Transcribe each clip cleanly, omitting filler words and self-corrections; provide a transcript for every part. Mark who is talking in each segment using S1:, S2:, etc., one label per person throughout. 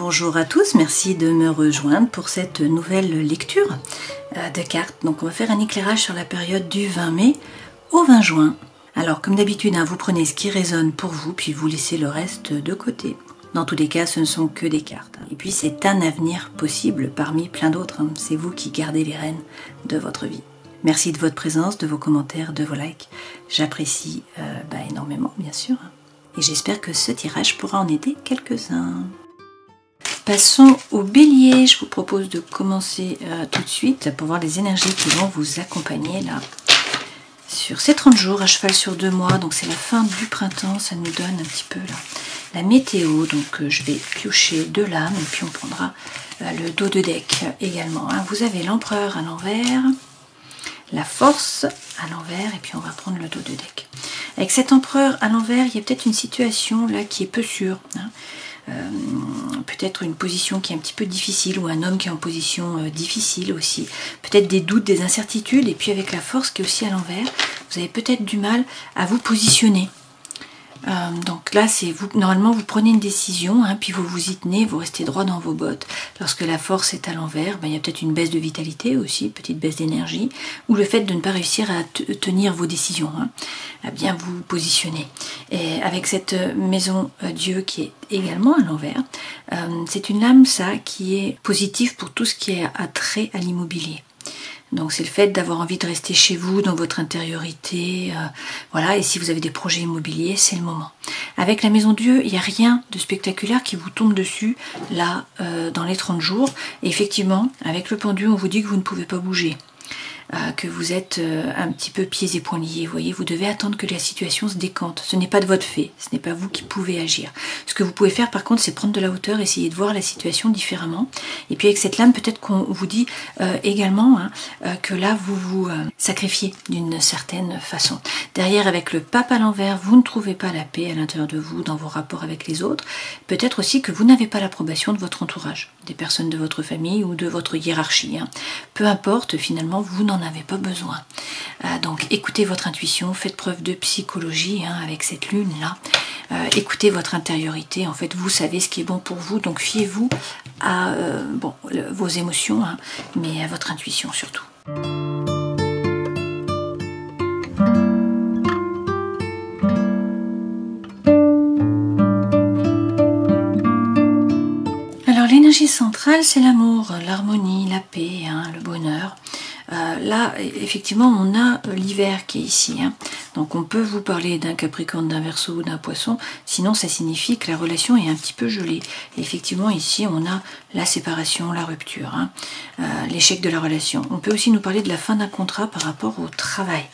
S1: Bonjour à tous, merci de me rejoindre pour cette nouvelle lecture de cartes. Donc on va faire un éclairage sur la période du 20 mai au 20 juin. Alors comme d'habitude, vous prenez ce qui résonne pour vous, puis vous laissez le reste de côté. Dans tous les cas, ce ne sont que des cartes. Et puis c'est un avenir possible parmi plein d'autres. C'est vous qui gardez les rênes de votre vie. Merci de votre présence, de vos commentaires, de vos likes. J'apprécie énormément, bien sûr. Et j'espère que ce tirage pourra en aider quelques-uns. Passons au bélier. Je vous propose de commencer tout de suite pour voir les énergies qui vont vous accompagner là sur ces 30 jours à cheval sur 2 mois. Donc c'est la fin du printemps, ça nous donne un petit peu là la météo. Donc je vais piocher 2 lames et puis on prendra le dos de deck également. Vous avez l'empereur à l'envers, la force à l'envers et puis on va prendre le dos de deck. Avec cet empereur à l'envers, il y a peut-être une situation là qui est peu sûre. Peut-être une position qui est un petit peu difficile ou un homme qui est en position difficile aussi. Peut-être des doutes, des incertitudes. Et puis avec la force qui est aussi à l'envers, vous avez peut-être du mal à vous positionner. Donc là, c'est vous. Normalement, vous prenez une décision, puis vous vous y tenez, vous restez droit dans vos bottes. Lorsque la force est à l'envers, il y a peut-être une baisse de vitalité aussi, petite baisse d'énergie, ou le fait de ne pas réussir à tenir vos décisions, à bien vous positionner. Et avec cette maison Dieu qui est également à l'envers, c'est une lame ça qui est positive pour tout ce qui est attrait à l'immobilier. Donc c'est le fait d'avoir envie de rester chez vous, dans votre intériorité, voilà, et si vous avez des projets immobiliers, c'est le moment. Avec la maison Dieu, il n'y a rien de spectaculaire qui vous tombe dessus, là, dans les 30 jours. Et effectivement, avec le pendu, on vous dit que vous ne pouvez pas bouger. Que vous êtes un petit peu pieds et poings liés, vous voyez, vous devez attendre que la situation se décante. Ce n'est pas de votre fait, ce n'est pas vous qui pouvez agir. Ce que vous pouvez faire par contre, c'est prendre de la hauteur, essayer de voir la situation différemment. Et puis avec cette lame, peut-être qu'on vous dit également que là, vous vous sacrifiez d'une certaine façon. Derrière, avec le pape à l'envers, vous ne trouvez pas la paix à l'intérieur de vous, dans vos rapports avec les autres. Peut-être aussi que vous n'avez pas l'approbation de votre entourage, des personnes de votre famille ou de votre hiérarchie. Peu importe, finalement, vous n'en avez pas besoin. Donc écoutez votre intuition, faites preuve de psychologie avec cette lune là. Écoutez votre intériorité, en fait vous savez ce qui est bon pour vous, donc fiez-vous à vos émotions, mais à votre intuition surtout. Alors l'énergie centrale c'est l'amour, l'harmonie, la paix, le bonheur. Là, effectivement, on a l'hiver qui est ici. Donc on peut vous parler d'un Capricorne, d'un Verseau ou d'un Poisson. Sinon, ça signifie que la relation est un petit peu gelée. Et effectivement, ici, on a la séparation, la rupture, l'échec de la relation. On peut aussi nous parler de la fin d'un contrat par rapport au travail.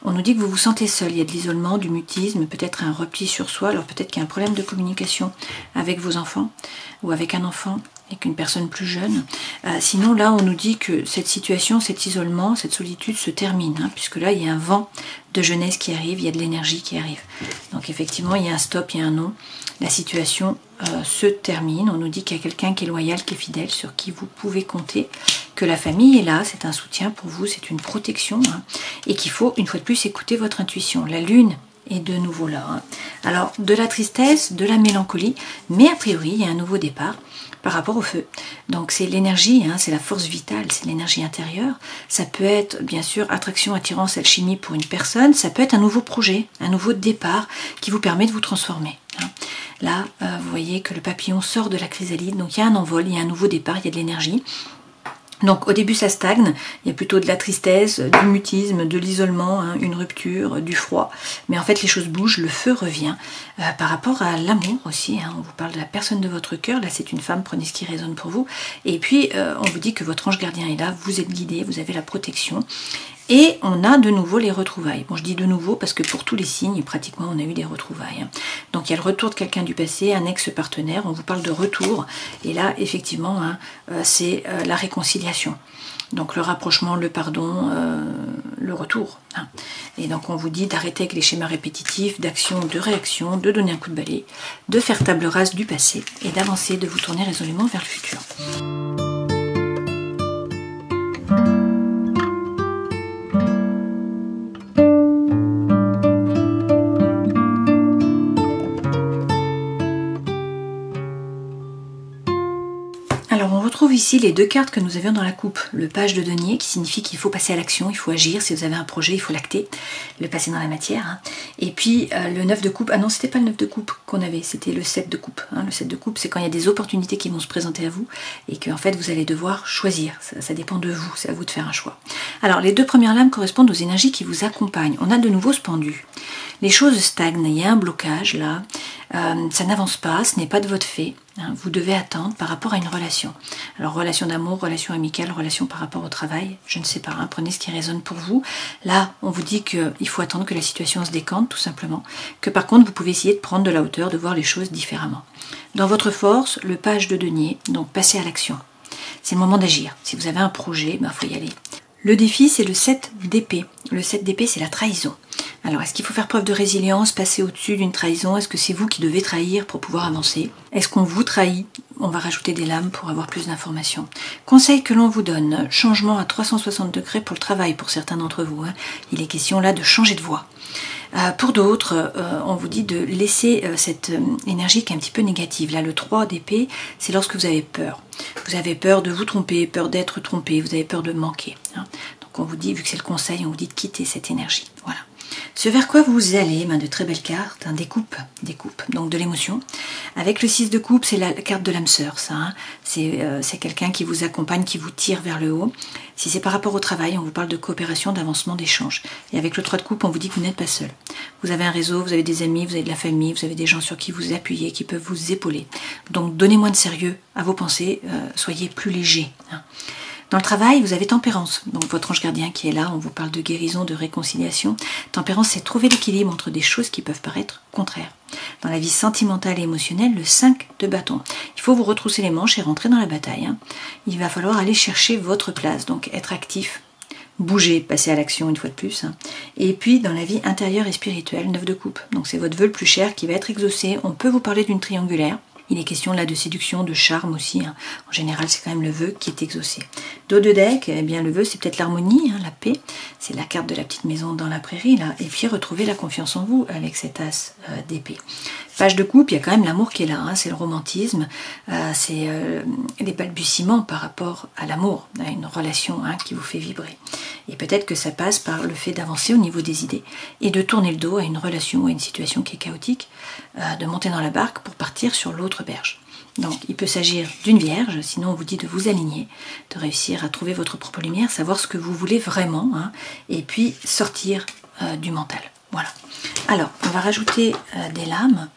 S1: On nous dit que vous vous sentez seul, il y a de l'isolement, du mutisme, peut-être un repli sur soi, alors peut-être qu'il y a un problème de communication avec vos enfants ou avec un enfant, avec une personne plus jeune. Sinon là on nous dit que cette situation, cet isolement, cette solitude se termine, puisque là il y a un vent de jeunesse qui arrive, il y a de l'énergie qui arrive. Donc effectivement il y a un stop, il y a un non. La situation se termine, on nous dit qu'il y a quelqu'un qui est loyal, qui est fidèle, sur qui vous pouvez compter, que la famille est là, c'est un soutien pour vous, c'est une protection, et qu'il faut une fois de plus écouter votre intuition. La lune est de nouveau là. Alors de la tristesse, de la mélancolie, mais a priori il y a un nouveau départ par rapport au feu. Donc c'est l'énergie, c'est la force vitale, c'est l'énergie intérieure. Ça peut être bien sûr attraction, attirance, alchimie pour une personne, ça peut être un nouveau projet, un nouveau départ qui vous permet de vous transformer. Là, vous voyez que le papillon sort de la chrysalide, donc il y a un envol, il y a un nouveau départ, il y a de l'énergie. Donc au début ça stagne, il y a plutôt de la tristesse, du mutisme, de l'isolement, une rupture, du froid. Mais en fait les choses bougent, le feu revient. Par rapport à l'amour aussi, on vous parle de la personne de votre cœur, là c'est une femme, prenez ce qui résonne pour vous. Et puis on vous dit que votre ange gardien est là, vous êtes guidé, vous avez la protection. Et on a de nouveau les retrouvailles. Bon, je dis de nouveau parce que pour tous les signes, pratiquement, on a eu des retrouvailles. Donc, il y a le retour de quelqu'un du passé, un ex-partenaire. On vous parle de retour. Et là, effectivement, c'est la réconciliation. Donc, le rapprochement, le pardon, le retour. Et donc, on vous dit d'arrêter avec les schémas répétitifs, d'action, de réaction, de donner un coup de balai, de faire table rase du passé et d'avancer, de vous tourner résolument vers le futur. retrouve ici les deux cartes que nous avions dans la coupe. Le page de denier qui signifie qu'il faut passer à l'action, il faut agir. Si vous avez un projet, il faut l'acter, le passer dans la matière. Hein. Et puis le 9 de coupe. Ah non, c'était pas le 9 de coupe qu'on avait, c'était le 7 de coupe. Hein. Le 7 de coupe, c'est quand il y a des opportunités qui vont se présenter à vous et que en fait vous allez devoir choisir. Ça dépend de vous, c'est à vous de faire un choix. Alors les deux premières lames correspondent aux énergies qui vous accompagnent. On a de nouveau ce pendu. Les choses stagnent, il y a un blocage là, ça n'avance pas, ce n'est pas de votre fait, hein, vous devez attendre par rapport à une relation. Alors relation d'amour, relation amicale, relation par rapport au travail, je ne sais pas, hein, prenez ce qui résonne pour vous. Là, on vous dit qu'il faut attendre que la situation se décante tout simplement, que par contre vous pouvez essayer de prendre de la hauteur, de voir les choses différemment. Dans votre force, le page de denier, donc passez à l'action. C'est le moment d'agir, si vous avez un projet, il faut y aller. Le défi, c'est le 7 d'épée. Le 7 d'épée, c'est la trahison. Alors, est-ce qu'il faut faire preuve de résilience, passer au-dessus d'une trahison? Est-ce que c'est vous qui devez trahir pour pouvoir avancer? Est-ce qu'on vous trahit? On va rajouter des lames pour avoir plus d'informations. Conseil que l'on vous donne, changement à 360 degrés pour le travail pour certains d'entre vous. Hein. Il est question là de changer de voie. Pour d'autres, on vous dit de laisser cette énergie qui est un petit peu négative. Là, le 3 d'épée, c'est lorsque vous avez peur. Vous avez peur de vous tromper, peur d'être trompé, vous avez peur de manquer. Hein. Donc on vous dit, vu que c'est le conseil, on vous dit de quitter cette énergie. Voilà. Ce vers quoi vous allez, de très belles cartes, hein, des coupes, donc de l'émotion. Avec le 6 de coupe, c'est la carte de l'âme sœur, ça. Hein. C'est quelqu'un qui vous accompagne, qui vous tire vers le haut. Si c'est par rapport au travail, on vous parle de coopération, d'avancement, d'échange. Et avec le 3 de coupe, on vous dit que vous n'êtes pas seul. Vous avez un réseau, vous avez des amis, vous avez de la famille, vous avez des gens sur qui vous appuyez, qui peuvent vous épauler. Donc donnez moins de sérieux à vos pensées, soyez plus léger. Hein. Dans le travail, vous avez tempérance, donc votre ange gardien qui est là, on vous parle de guérison, de réconciliation. Tempérance, c'est trouver l'équilibre entre des choses qui peuvent paraître contraires. Dans la vie sentimentale et émotionnelle, le 5 de bâton. Il faut vous retrousser les manches et rentrer dans la bataille. Hein. Il va falloir aller chercher votre place, donc être actif, bouger, passer à l'action une fois de plus. Hein. Et puis, dans la vie intérieure et spirituelle, 9 de coupe. Donc c'est votre vœu le plus cher qui va être exaucé. On peut vous parler d'une triangulaire. Il est question là de séduction, de charme aussi. Hein. En général, c'est quand même le vœu qui est exaucé. Dos de deck, eh bien le vœu, c'est peut-être l'harmonie, hein, la paix. C'est la carte de la petite maison dans la prairie là. Et puis retrouver la confiance en vous avec cet as d'épée. Page de coupe, il y a quand même l'amour qui est là. Hein. C'est le romantisme, c'est les balbutiements par rapport à l'amour, à une relation hein, qui vous fait vibrer. Et peut-être que ça passe par le fait d'avancer au niveau des idées et de tourner le dos à une relation ou à une situation qui est chaotique, de monter dans la barque pour partir sur l'autre berge. Donc il peut s'agir d'une vierge, sinon on vous dit de vous aligner, de réussir à trouver votre propre lumière, savoir ce que vous voulez vraiment, hein, et puis sortir du mental. Voilà. Alors, on va rajouter des lames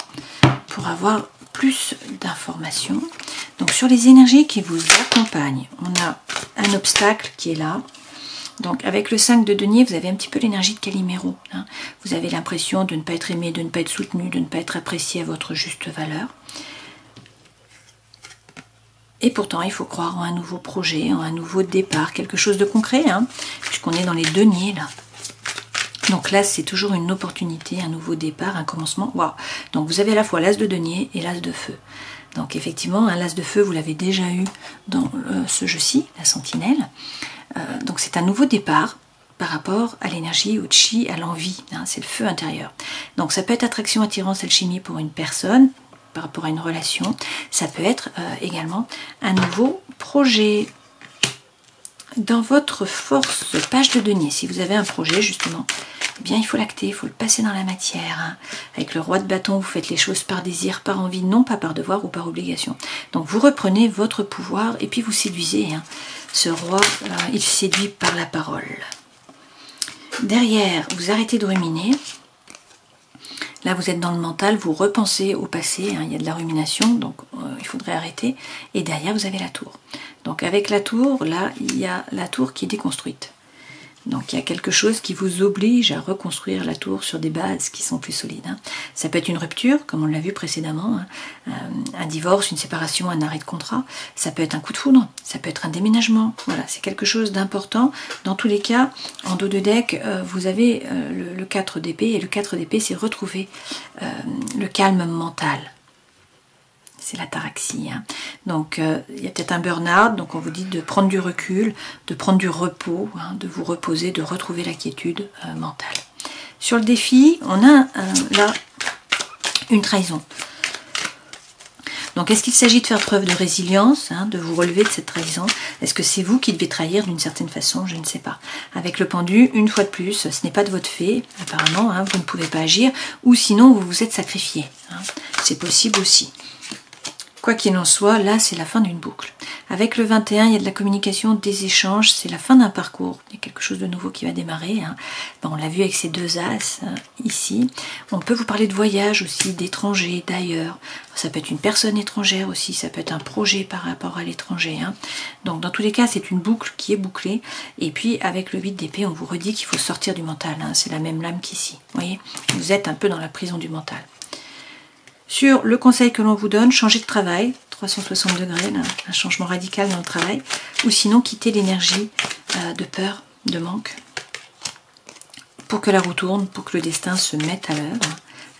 S1: pour avoir plus d'informations. Donc sur les énergies qui vous accompagnent, on a un obstacle qui est là. Donc avec le 5 de denier, vous avez un petit peu l'énergie de Calimero. Hein. Vous avez l'impression de ne pas être aimé, de ne pas être soutenu, de ne pas être apprécié à votre juste valeur. Et pourtant, il faut croire en un nouveau projet, en un nouveau départ, quelque chose de concret, hein, puisqu'on est dans les deniers là. Donc là, c'est toujours une opportunité, un nouveau départ, un commencement. Waouh! Donc vous avez à la fois l'as de denier et l'as de feu. Donc effectivement, un l'as de feu, vous l'avez déjà eu dans ce jeu-ci, la sentinelle. Donc c'est un nouveau départ par rapport à l'énergie, au chi, à l'envie. Hein, c'est le feu intérieur. Donc ça peut être attraction, attirance, alchimie pour une personne, par rapport à une relation. Ça peut être également un nouveau projet. Dans votre force, page de denier, si vous avez un projet justement, eh bien il faut l'acter, il faut le passer dans la matière. Hein. Avec le roi de bâton, vous faites les choses par désir, par envie, non pas par devoir ou par obligation. Donc vous reprenez votre pouvoir et puis vous séduisez. Hein. Ce roi, il séduit par la parole. Derrière, vous arrêtez de ruminer. Là, vous êtes dans le mental, vous repensez au passé, hein, il y a de la rumination, donc il faudrait arrêter. Et derrière, vous avez la tour. Donc avec la tour, là, il y a la tour qui est déconstruite. Donc il y a quelque chose qui vous oblige à reconstruire la tour sur des bases qui sont plus solides. Hein. Ça peut être une rupture, comme on l'a vu précédemment, hein, un divorce, une séparation, un arrêt de contrat. Ça peut être un coup de foudre, ça peut être un déménagement. Voilà, c'est quelque chose d'important. Dans tous les cas, en dos de deck, vous avez le 4 d'épée, et le 4 d'épée, c'est retrouver le calme mental. C'est l'ataraxie. Hein. Donc, il y a peut-être un burn-out, donc on vous dit de prendre du recul, de prendre du repos, hein, de vous reposer, de retrouver la quiétude mentale. Sur le défi, on a là une trahison. Donc est-ce qu'il s'agit de faire preuve de résilience, hein, de vous relever de cette trahison? Est-ce que c'est vous qui devez trahir d'une certaine façon? Je ne sais pas. Avec le pendu, une fois de plus, ce n'est pas de votre fait, apparemment, hein, vous ne pouvez pas agir, ou sinon vous vous êtes sacrifié. Hein. C'est possible aussi. Quoi qu'il en soit, là c'est la fin d'une boucle. Avec le 21, il y a de la communication, des échanges, c'est la fin d'un parcours. Il y a quelque chose de nouveau qui va démarrer. Hein. Bon, on l'a vu avec ces deux as ici. On peut vous parler de voyage aussi, d'étrangers, d'ailleurs. Ça peut être une personne étrangère aussi, ça peut être un projet par rapport à l'étranger. Hein. Donc dans tous les cas, c'est une boucle qui est bouclée. Et puis avec le 8 d'épée, on vous redit qu'il faut sortir du mental. Hein. C'est la même lame qu'ici. Vous voyez, vous êtes un peu dans la prison du mental. Sur le conseil que l'on vous donne, changer de travail, 360 degrés, là, un changement radical dans le travail, ou sinon quitter l'énergie de peur, de manque, pour que la roue tourne, pour que le destin se mette à l'œuvre,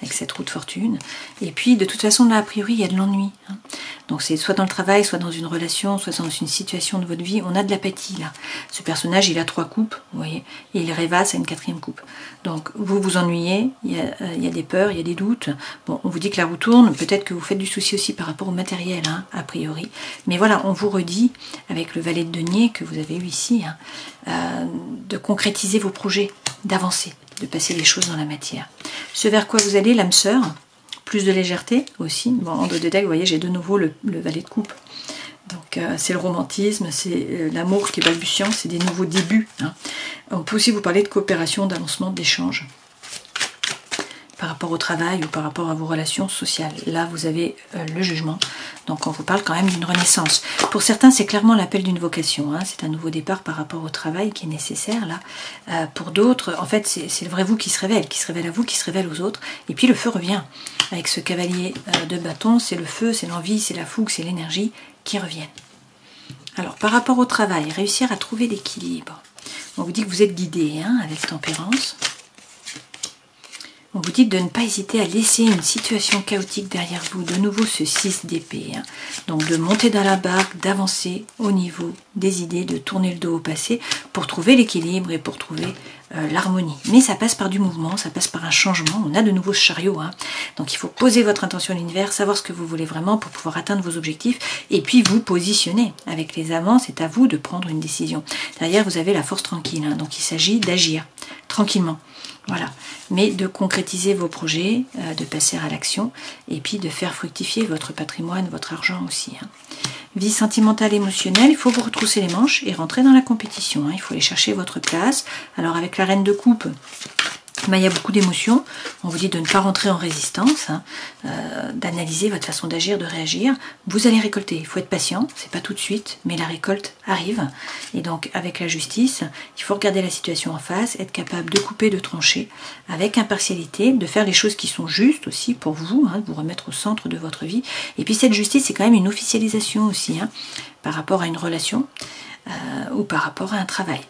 S1: avec cette roue de fortune. Et puis, de toute façon, là, a priori, il y a de l'ennui. Hein. Donc, c'est soit dans le travail, soit dans une relation, soit dans une situation de votre vie. On a de l'apathie, là. Ce personnage, il a 3 coupes, vous voyez, et il rêvasse à une 4e coupe. Donc, vous vous ennuyez, il y a des peurs, il y a des doutes. Bon, on vous dit que la roue tourne, peut-être que vous faites du souci aussi par rapport au matériel, hein, a priori. Mais voilà, on vous redit, avec le valet de denier que vous avez eu ici, hein, de concrétiser vos projets, d'avancer, de passer les choses dans la matière. Ce vers quoi vous allez, l'âme sœur, plus de légèreté aussi. Bon, en dos de deck, vous voyez, j'ai de nouveau le valet de coupe. Donc c'est le romantisme, c'est l'amour qui est balbutiant, c'est des nouveaux débuts. Hein. On peut aussi vous parler de coopération, d'avancement, d'échange par rapport au travail ou par rapport à vos relations sociales. Là, vous avez le jugement. Donc, on vous parle quand même d'une renaissance. Pour certains, c'est clairement l'appel d'une vocation. Hein. C'est un nouveau départ par rapport au travail qui est nécessaire, là. Pour d'autres, en fait, c'est le vrai vous qui se révèle à vous, qui se révèle aux autres. Et puis, le feu revient. Avec ce cavalier de bâton, c'est le feu, c'est l'envie, c'est la fougue, c'est l'énergie qui reviennent. Alors, par rapport au travail, réussir à trouver l'équilibre. On vous dit que vous êtes guidé, hein, avec tempérance. On vous dit de ne pas hésiter à laisser une situation chaotique derrière vous. De nouveau ce 6 d'épée. Hein. Donc de monter dans la barque, d'avancer au niveau des idées, de tourner le dos au passé pour trouver l'équilibre et pour trouver l'harmonie. Mais ça passe par du mouvement, ça passe par un changement. On a de nouveau ce chariot. Hein. Donc il faut poser votre intention à l'univers, savoir ce que vous voulez vraiment pour pouvoir atteindre vos objectifs et puis vous positionner. Avec les amants, c'est à vous de prendre une décision. Derrière, vous avez la force tranquille. Hein. Donc il s'agit d'agir tranquillement. Voilà, mais de concrétiser vos projets, de passer à l'action et puis de faire fructifier votre patrimoine, votre argent aussi. Hein. Vie sentimentale, émotionnelle, il faut vous retrousser les manches et rentrer dans la compétition. Hein. Il faut aller chercher votre place. Alors avec la reine de coupe, il y a beaucoup d'émotions. On vous dit de ne pas rentrer en résistance, hein, d'analyser votre façon d'agir, de réagir. Vous allez récolter. Il faut être patient, c'est pas tout de suite, mais la récolte arrive. Et donc, avec la justice, il faut regarder la situation en face, être capable de couper, de trancher, avec impartialité, de faire les choses qui sont justes aussi pour vous, hein, de vous remettre au centre de votre vie. Et puis cette justice, c'est quand même une officialisation aussi, hein, par rapport à une relation ou par rapport à un travail.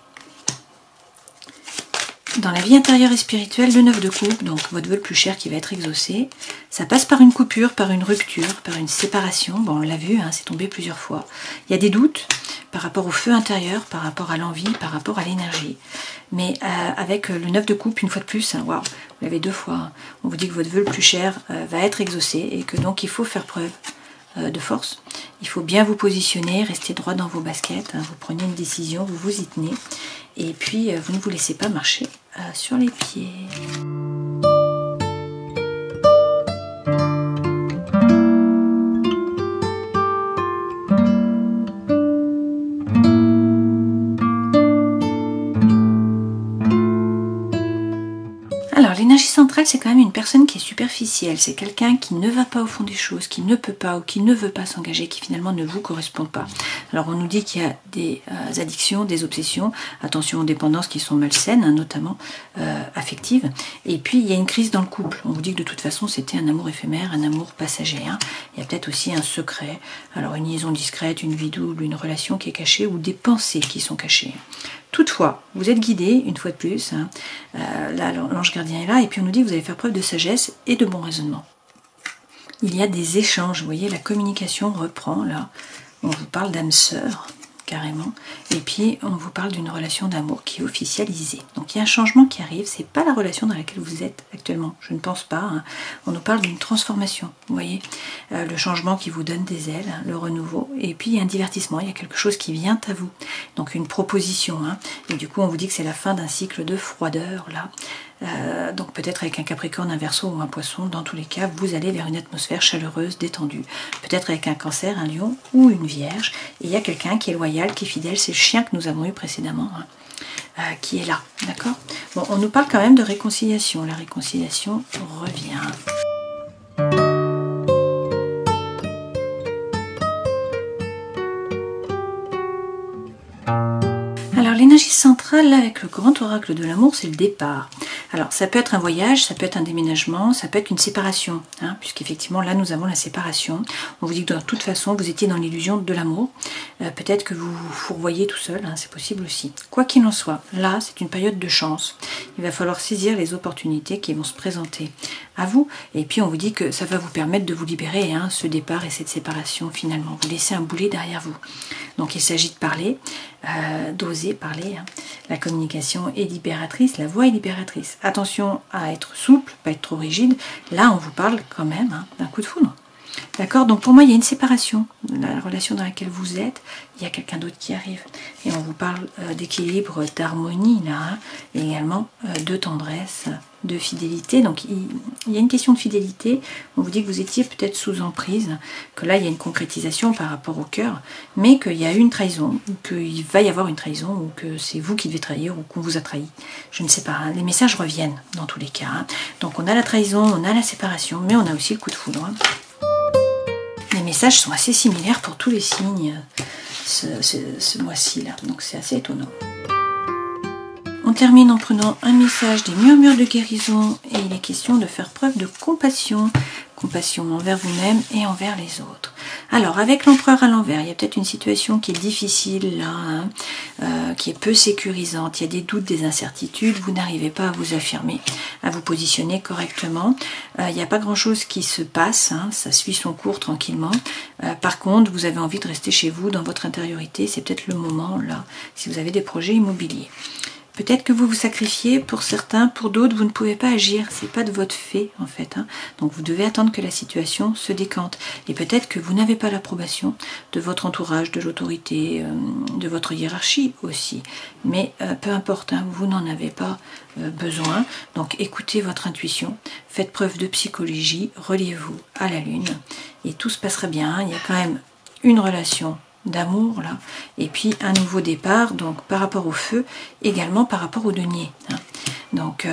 S1: Dans la vie intérieure et spirituelle, le 9 de coupe, donc votre vœu le plus cher qui va être exaucé, ça passe par une coupure, par une rupture, par une séparation. Bon, on l'a vu, hein, c'est tombé plusieurs fois. Il y a des doutes par rapport au feu intérieur, par rapport à l'envie, par rapport à l'énergie. Mais avec le 9 de coupe, une fois de plus, hein, wow, vous l'avez 2 fois, hein, on vous dit que votre vœu le plus cher va être exaucé et que donc il faut faire preuve de force. Il faut bien vous positionner, rester droit dans vos baskets, hein, vous prenez une décision, vous vous y tenez et puis vous ne vous laissez pas marcher sur les pieds. Alors l'énergie centrale, c'est quand même une personne qui est superficielle, c'est quelqu'un qui ne va pas au fond des choses, qui ne peut pas ou qui ne veut pas s'engager, qui finalement ne vous correspond pas. Alors on nous dit qu'il y a des addictions, des obsessions, attention aux dépendances qui sont malsaines, hein, notamment affectives, et puis il y a une crise dans le couple. On vous dit que de toute façon c'était un amour éphémère, un amour passager. Hein. Il y a peut-être aussi un secret, alors une liaison discrète, une vie double, une relation qui est cachée ou des pensées qui sont cachées. Toutefois, vous êtes guidé, une fois de plus, hein, là l'ange gardien est là, et puis on nous dit que vous allez faire preuve de sagesse et de bon raisonnement. Il y a des échanges, vous voyez, la communication reprend, là, on vous parle d'âme sœur, carrément. Et puis on vous parle d'une relation d'amour qui est officialisée. Donc il y a un changement qui arrive, c'est pas la relation dans laquelle vous êtes actuellement, je ne pense pas, hein. On nous parle d'une transformation, vous voyez, le changement qui vous donne des ailes, hein, le renouveau, et puis il y a un divertissement, il y a quelque chose qui vient à vous, donc une proposition, hein. Et du coup on vous dit que c'est la fin d'un cycle de froideur là. Donc peut-être avec un Capricorne, un Verseau ou un Poisson, dans tous les cas, vous allez vers une atmosphère chaleureuse, détendue. Peut-être avec un Cancer, un Lion ou une Vierge. Et il y a quelqu'un qui est loyal, qui est fidèle, c'est le chien que nous avons eu précédemment, hein, qui est là, d'accord? Bon, on nous parle quand même de réconciliation. La réconciliation revient. Alors l'énergie centrale, là, avec le grand oracle de l'amour, c'est le départ. Alors ça peut être un voyage, ça peut être un déménagement, ça peut être une séparation, hein, puisqu'effectivement là nous avons la séparation. On vous dit que de toute façon vous étiez dans l'illusion de l'amour. Peut-être que vous vous fourvoyez tout seul, hein, c'est possible aussi. Quoi qu'il en soit, là c'est une période de chance. Il va falloir saisir les opportunités qui vont se présenter à vous. Et puis on vous dit que ça va vous permettre de vous libérer, hein, ce départ et cette séparation finalement. Vous laissez un boulet derrière vous. Donc il s'agit de parler, d'oser parler, hein. La communication est libératrice, la voix est libératrice. Attention à être souple, pas être trop rigide. Là, on vous parle quand même, hein, d'un coup de foudre. D'accord? Donc pour moi, il y a une séparation de la relation dans laquelle vous êtes. Il y a quelqu'un d'autre qui arrive. Et on vous parle d'équilibre, d'harmonie, là, hein, et également de tendresse, de fidélité. Donc il y a une question de fidélité. On vous dit que vous étiez peut-être sous emprise, que là, il y a une concrétisation par rapport au cœur, mais qu'il y a eu une trahison, ou qu'il va y avoir une trahison, ou que c'est vous qui devez trahir, ou qu'on vous a trahi. Je ne sais pas. Hein. Les messages reviennent dans tous les cas. Hein. Donc on a la trahison, on a la séparation, mais on a aussi le coup de foudre. Hein. Les messages sont assez similaires pour tous les signes ce mois-ci là, donc c'est assez étonnant. On termine en prenant un message des murmures de guérison et il est question de faire preuve de compassion. Compassion envers vous-même et envers les autres. Alors, avec l'empereur à l'envers, il y a peut-être une situation qui est difficile là, hein, qui est peu sécurisante. Il y a des doutes, des incertitudes. Vous n'arrivez pas à vous affirmer, à vous positionner correctement. Il n'y a pas grand-chose qui se passe. Hein, ça suit son cours tranquillement. Par contre, vous avez envie de rester chez vous, dans votre intériorité. C'est peut-être le moment là, si vous avez des projets immobiliers. Peut-être que vous vous sacrifiez pour certains, pour d'autres, vous ne pouvez pas agir. C'est pas de votre fait, en fait. Hein. Donc, vous devez attendre que la situation se décante. Et peut-être que vous n'avez pas l'approbation de votre entourage, de l'autorité, de votre hiérarchie aussi. Mais peu importe, hein, vous n'en avez pas besoin. Donc, écoutez votre intuition. Faites preuve de psychologie. Reliez-vous à la lune. Et tout se passera bien. Hein. Il y a quand même une relation d'amour là, et puis un nouveau départ, donc par rapport au feu, également par rapport au denier, hein. Donc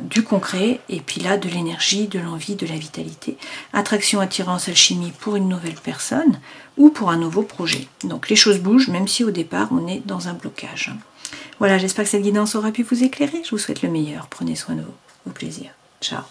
S1: du concret, et puis là de l'énergie, de l'envie, de la vitalité, attraction, attirance, alchimie pour une nouvelle personne ou pour un nouveau projet. Donc les choses bougent, même si au départ on est dans un blocage. Voilà, j'espère que cette guidance aura pu vous éclairer. Je vous souhaite le meilleur, prenez soin de vous, au plaisir, ciao.